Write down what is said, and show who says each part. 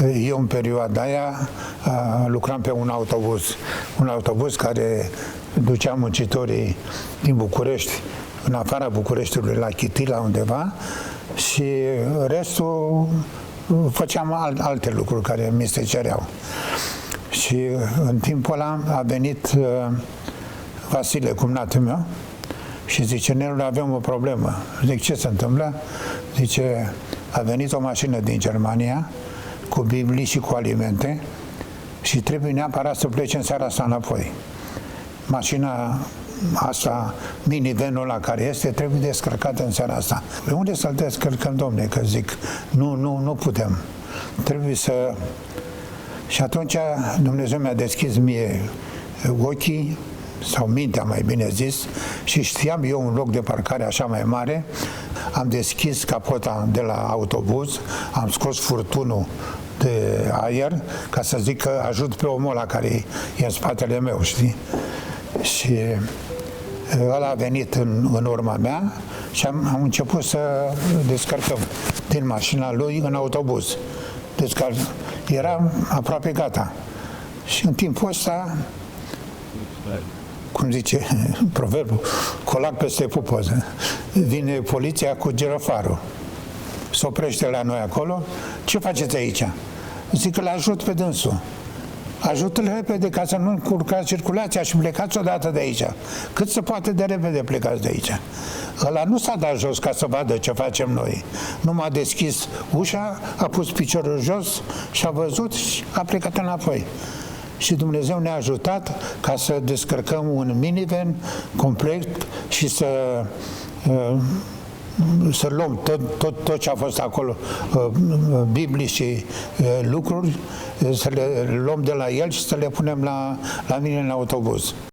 Speaker 1: Eu în perioada aia lucram pe un autobuz care ducea muncitorii din București, în afara Bucureștiului, la Chitila undeva, și restul făceam alte lucruri care mi se cereau. Și în timpul ăla a venit Vasile, cumnatul meu, și zice: Nelu, avem o problemă. Zic: ce se întâmplă? Zice: a venit o mașină din Germania cu Biblii și cu alimente și trebuie neapărat să plece în seara asta înapoi. Mașina asta, minivanul ăla care este, trebuie descărcată în seara asta. De unde să-l descărcăm, domne? Că zic: nu putem. Trebuie să... Și atunci Dumnezeu mi-a deschis mie ochii, sau mintea, mai bine zis, și știam eu un loc de parcare așa mai mare. Am deschis capota de la autobuz, am scos furtunul de aer ca să zic că ajut pe omul ăla care e în spatele meu, știi? Și ăla a venit în urma mea și am început să descărcăm din mașina lui în autobuz. Deci era aproape gata. Și în timpul ăsta, cum zice proverbul, colac peste pupoză, vine poliția cu girofarul. Se oprește la noi acolo. Ce faceți aici? Zic că l-ajut pe dânsul. Ajută-l repede ca să nu încurcați circulația și plecați odată de aici. Cât se poate de repede plecați de aici. Ăla nu s-a dat jos ca să vadă ce facem noi. Nu m-a deschis ușa, a pus piciorul jos și a văzut și a plecat înapoi. Și Dumnezeu ne-a ajutat ca să descărcăm un minivan complet și să luăm tot ce a fost acolo, Biblii și lucruri, să le luăm de la el și să le punem la mine în autobuz.